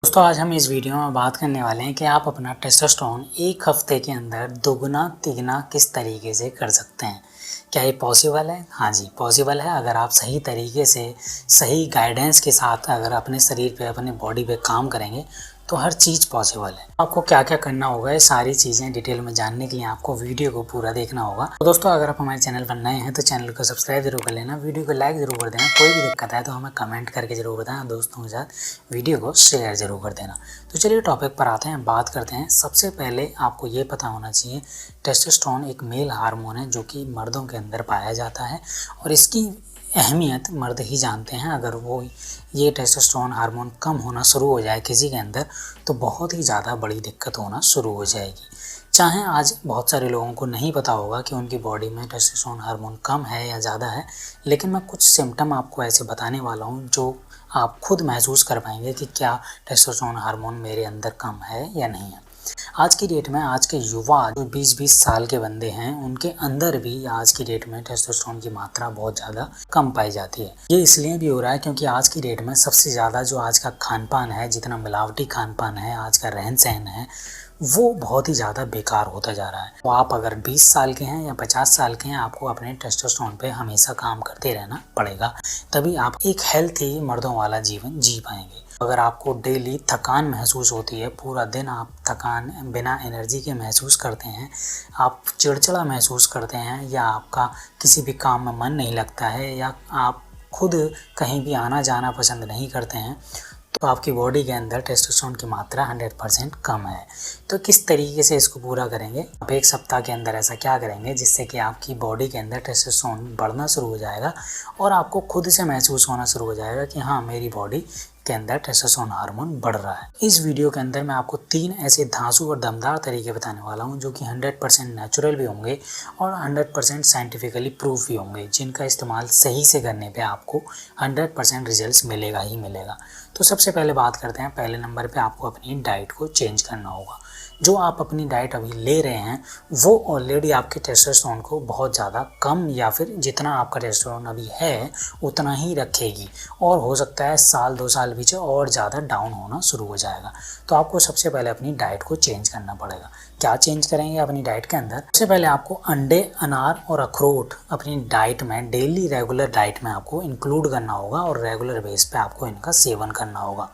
दोस्तों आज हम इस वीडियो में बात करने वाले हैं कि आप अपना टेस्टोस्टेरोन एक हफ्ते के अंदर दोगुना तिगुना किस तरीके से कर सकते हैं। क्या ये पॉसिबल है? हाँ जी, पॉसिबल है। अगर आप सही तरीके से सही गाइडेंस के साथ अगर अपने शरीर पे अपने बॉडी पे काम करेंगे तो हर चीज़ पॉसिबल है। आपको क्या क्या करना होगा ये सारी चीज़ें डिटेल में जानने के लिए आपको वीडियो को पूरा देखना होगा। तो दोस्तों अगर आप हमारे चैनल पर नए हैं तो चैनल को सब्सक्राइब जरूर कर लेना, वीडियो को लाइक जरूर कर देना। कोई भी दिक्कत है तो हमें कमेंट करके जरूर बताएं, दोस्तों के साथ वीडियो को शेयर जरूर कर देना। तो चलिए टॉपिक पर आते हैं, बात करते हैं। सबसे पहले आपको ये पता होना चाहिए टेस्टोस्टेरोन एक मेल हार्मोन है जो कि मर्दों के अंदर पाया जाता है और इसकी अहमियत मर्द ही जानते हैं। अगर वो ये टेस्टोस्टेरोन हार्मोन कम होना शुरू हो जाए किसी के अंदर तो बहुत ही ज़्यादा बड़ी दिक्कत होना शुरू हो जाएगी। चाहे आज बहुत सारे लोगों को नहीं पता होगा कि उनकी बॉडी में टेस्टोस्टेरोन हार्मोन कम है या ज़्यादा है, लेकिन मैं कुछ सिम्टम आपको ऐसे बताने वाला हूँ जो आप खुद महसूस कर पाएंगे कि क्या टेस्टोस्टेरोन हार्मोन मेरे अंदर कम है या नहीं है। आज की डेट में आज के युवा जो 20-20 साल के बंदे हैं उनके अंदर भी आज की डेट में टेस्टोस्टेरोन की मात्रा बहुत ज़्यादा कम पाई जाती है। ये इसलिए भी हो रहा है क्योंकि आज की डेट में सबसे ज़्यादा जो आज का खान पान है, जितना मिलावटी खान पान है, आज का रहन सहन है, वो बहुत ही ज़्यादा बेकार होता जा रहा है। तो आप अगर 20 साल के हैं या 50 साल के हैं, आपको अपने टेस्टोस्टेरोन पे हमेशा काम करते रहना पड़ेगा, तभी आप एक हेल्थी मर्दों वाला जीवन जी पाएंगे। अगर आपको डेली थकान महसूस होती है, पूरा दिन आप थकान बिना एनर्जी के महसूस करते हैं, आप चिड़चिड़ा महसूस करते हैं, या आपका किसी भी काम में मन नहीं लगता है, या आप खुद कहीं भी आना जाना पसंद नहीं करते हैं, तो आपकी बॉडी के अंदर टेस्टोस्टेरोन की मात्रा 100% कम है। तो किस तरीके से इसको पूरा करेंगे? आप एक सप्ताह के अंदर ऐसा क्या करेंगे जिससे कि आपकी बॉडी के अंदर टेस्टोस्टेरोन बढ़ना शुरू हो जाएगा और आपको खुद से महसूस होना शुरू हो जाएगा कि हाँ, मेरी बॉडी के अंदर टेस्टोस्टेरोन हार्मोन बढ़ रहा है। इस वीडियो के अंदर मैं आपको 3 ऐसे धांसू और दमदार तरीके बताने वाला हूँ जो कि 100% नेचुरल भी होंगे और 100% साइंटिफिकली प्रूफ भी होंगे, जिनका इस्तेमाल सही से करने पे आपको 100% रिजल्ट्स मिलेगा ही मिलेगा। तो सबसे पहले बात करते हैं, पहले नंबर पे आपको अपनी डाइट को चेंज करना होगा। जो आप अपनी डाइट अभी ले रहे हैं वो ऑलरेडी आपके टेस्टोस्टेरोन को बहुत ज़्यादा कम या फिर जितना आपका टेस्टोस्टेरोन अभी है उतना ही रखेगी, और हो सकता है साल 2 साल पीछे और ज़्यादा डाउन होना शुरू हो जाएगा। तो आपको सबसे पहले अपनी डाइट को चेंज करना पड़ेगा। क्या चेंज करेंगे अपनी डाइट के अंदर? सबसे पहले आपको अंडे, अनार और अखरोट अपनी डाइट में, डेली रेगुलर डाइट में आपको इंक्लूड करना होगा और रेगुलर बेस पे आपको इनका सेवन करना होगा।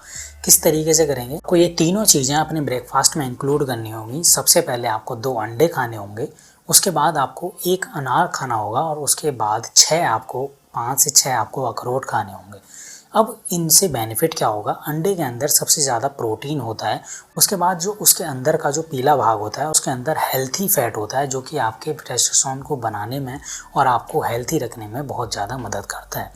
किस तरीके से करेंगे? आपको ये तीनों चीज़ें अपने ब्रेकफास्ट में इंक्लूड करनी होंगी। सबसे पहले आपको 2 अंडे खाने होंगे, उसके बाद आपको 1 अनार खाना होगा और उसके बाद 5 से 6 आपको अखरोट खाने होंगे। अब इनसे बेनिफिट क्या होगा? अंडे के अंदर सबसे ज़्यादा प्रोटीन होता है, उसके बाद जो उसके अंदर का जो पीला भाग होता है उसके अंदर हेल्थी फैट होता है जो कि आपके टेस्टोस्टेरोन को बनाने में और आपको हेल्थी रखने में बहुत ज़्यादा मदद करता है।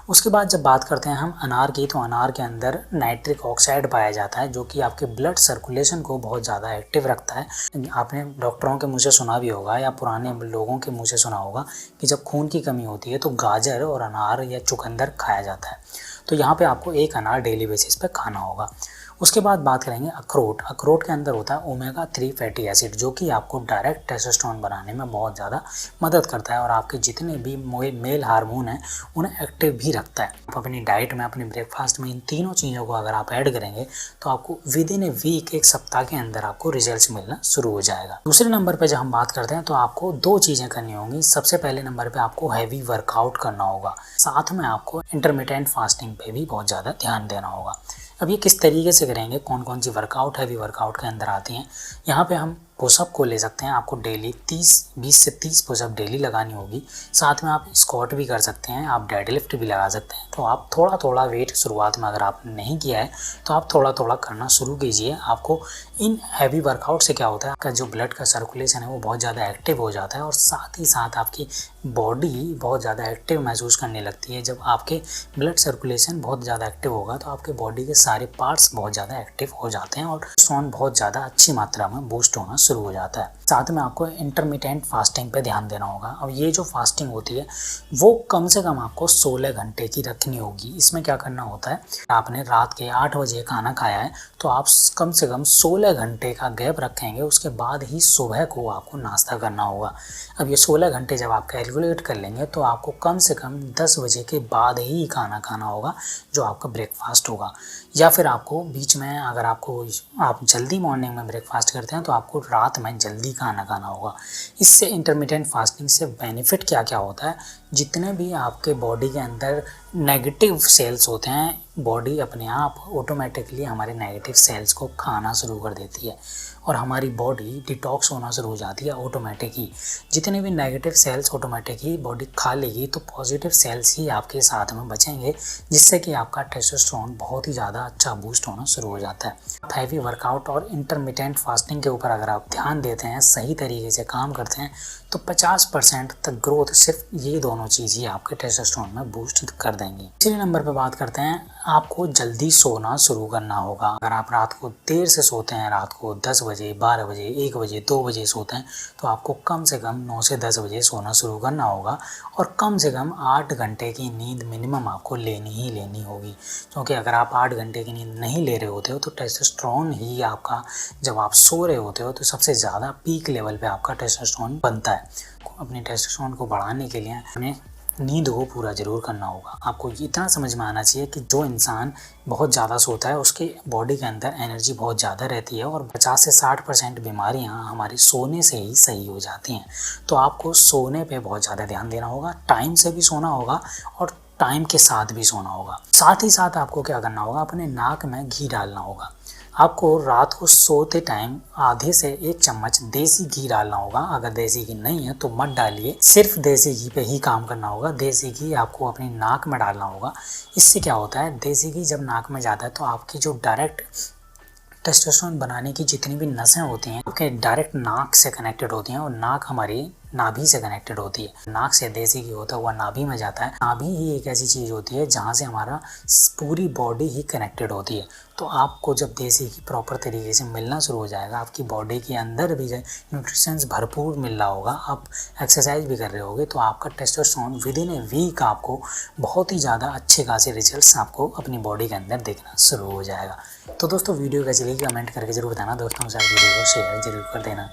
उसके बाद जब बात करते हैं हम अनार की, तो अनार के अंदर नाइट्रिक ऑक्साइड पाया जाता है जो कि आपके ब्लड सर्कुलेशन को बहुत ज़्यादा एक्टिव रखता है। आपने डॉक्टरों के मुँह से सुना भी होगा या पुराने लोगों के मुँह से सुना होगा कि जब खून की कमी होती है तो गाजर और अनार या चुकंदर खाया जाता है। तो यहाँ पे आपको 1 अनार डेली बेसिस पे खाना होगा। उसके बाद बात करेंगे अखरोट। अखरोट के अंदर होता है ओमेगा 3 फैटी एसिड जो कि आपको डायरेक्ट टेस्टोस्टेरोन बनाने में बहुत ज़्यादा मदद करता है और आपके जितने भी मेल हार्मोन हैं उन्हें एक्टिव भी रखता है। आप अपनी डाइट में, अपने ब्रेकफास्ट में इन तीनों चीज़ों को अगर आप ऐड करेंगे तो आपको विद इन ए वीक, 1 सप्ताह के अंदर आपको रिजल्ट मिलना शुरू हो जाएगा। दूसरे नंबर पर जब हम बात करते हैं तो आपको 2 चीज़ें करनी होंगी। सबसे पहले नंबर पर आपको हैवी वर्कआउट करना होगा, साथ में आपको इंटरमिटेंट फास्टिंग पे भी बहुत ज़्यादा ध्यान देना होगा। अब ये किस तरीके से करेंगे, कौन कौन सी वर्कआउट हैवी वर्कआउट के अंदर आती हैं? यहाँ पे हम पुशअप को ले सकते हैं। आपको डेली 20 से 30 पुशअप डेली लगानी होगी। साथ में आप स्क्वाट भी कर सकते हैं, आप डेडलिफ्ट भी लगा सकते हैं। तो आप थोड़ा थोड़ा वेट शुरुआत में अगर आपने नहीं किया है तो आप थोड़ा थोड़ा करना शुरू कीजिए। आपको इन हैवी वर्कआउट से क्या होता है, आपका जो ब्लड का सर्कुलेशन है वो बहुत ज़्यादा एक्टिव हो जाता है और साथ ही साथ आपकी बॉडी बहुत ज़्यादा एक्टिव महसूस करने लगती है। जब आपके ब्लड सर्कुलेशन बहुत ज़्यादा एक्टिव होगा तो आपके बॉडी के सारे पार्ट्स बहुत ज़्यादा एक्टिव हो जाते हैं और टेस्टोस्टेरोन बहुत ज़्यादा अच्छी मात्रा में बूस्ट होना शुरू हो जाता है। साथ में आपको इंटरमिटेंट फास्टिंग पे ध्यान देना होगा। अब ये जो फास्टिंग होती है वो कम से कम आपको 16 घंटे की रखनी होगी। इसमें क्या करना होता है, आपने रात के 8 बजे खाना खाया है तो आप कम से कम 16 घंटे का गैप रखेंगे, उसके बाद ही सुबह को आपको नाश्ता करना होगा। अब ये 16 घंटे जब आप कैलकुलेट कर लेंगे तो आपको कम से कम 10 बजे के बाद ही खाना खाना होगा जो आपका ब्रेकफास्ट होगा। या फिर आपको बीच में अगर आप जल्दी मॉर्निंग में ब्रेकफास्ट करते हैं तो आपको रात में जल्दी खाना खाना होगा। इससे इंटरमिटेंट फास्टिंग से बेनिफिट क्या क्या होता है, जितने भी आपके बॉडी के अंदर नेगेटिव सेल्स होते हैं, बॉडी अपने आप ऑटोमेटिकली हमारे नेगेटिव सेल्स को खाना शुरू कर देती है और हमारी बॉडी डिटॉक्स होना शुरू हो जाती है ऑटोमेटिक ही। जितने भी नेगेटिव सेल्स ऑटोमेटिक ही बॉडी खा लेगी तो पॉजिटिव सेल्स ही आपके साथ में बचेंगे, जिससे कि आपका टेस्टोस्टेरोन बहुत ही ज़्यादा अच्छा बूस्ट होना शुरू हो जाता है। हैवी वर्कआउट और इंटरमिटेंट फास्टिंग के ऊपर अगर आप ध्यान देते हैं, सही तरीके से काम करते हैं तो 50% तक ग्रोथ सिर्फ ये दोनों चीज़ ही आपके टेस्टोस्टेरोन में बूस्ट कर देंगी। तीसरे नंबर पे बात करते हैं, आपको जल्दी सोना शुरू करना होगा। अगर आप रात को देर से सोते हैं, रात को 10 बजे, 12 बजे, 1 बजे, 2 बजे सोते हैं तो आपको कम से कम 9 से 10 बजे सोना शुरू करना होगा और कम से कम 8 घंटे की नींद मिनिमम आपको लेनी ही लेनी होगी। क्योंकि अगर आप 8 घंटे की नींद नहीं ले रहे होते हो तो टेस्टोस्टेरोन ही आपका, जब आप सो रहे होते हो तो सबसे ज़्यादा पीक लेवल पे आपका टेस्टोस्टेरोन बनता है। अपने टेस्टोस्टेरोन को बढ़ाने के लिए हमें नींद को पूरा ज़रूर करना होगा। आपको इतना समझ में आना चाहिए कि जो इंसान बहुत ज़्यादा सोता है उसके बॉडी के अंदर एनर्जी बहुत ज़्यादा रहती है और 50 से 60% बीमारियां हमारे सोने से ही सही हो जाती हैं। तो आपको सोने पे बहुत ज़्यादा ध्यान देना होगा, टाइम से भी सोना होगा और टाइम के साथ भी सोना होगा। साथ ही साथ आपको क्या करना होगा, अपने नाक में घी डालना होगा। आपको रात को सोते टाइम आधे से 1 चम्मच देसी घी डालना होगा। अगर देसी घी नहीं है तो मत डालिए, सिर्फ देसी घी पे ही काम करना होगा। देसी घी आपको अपनी नाक में डालना होगा। इससे क्या होता है, देसी घी जब नाक में जाता है तो आपकी जो डायरेक्ट टेस्टोस्टेरोन बनाने की जितनी भी नसें होती हैं आपके डायरेक्ट नाक से कनेक्टेड होती हैं और नाक हमारी नाभि से कनेक्टेड होती है। नाक से देसी घी होता हुआ नाभि में जाता है। नाभि ही एक ऐसी चीज़ होती है जहाँ से हमारा पूरी बॉडी ही कनेक्टेड होती है। तो आपको जब देसी घी प्रॉपर तरीके से मिलना शुरू हो जाएगा, आपकी बॉडी के अंदर भी न्यूट्रिशंस भरपूर मिल रहा होगा, आप एक्सरसाइज भी कर रहे होगे तो आपका testosterone within a week आपको बहुत ही ज़्यादा अच्छे खासे रिजल्ट्स आपको अपनी बॉडी के अंदर देखना शुरू हो जाएगा। तो दोस्तों वीडियो कैसी लगी कमेंट करके जरूर बताना। दोस्तों के साथ वीडियो को शेयर जरूर कर देना।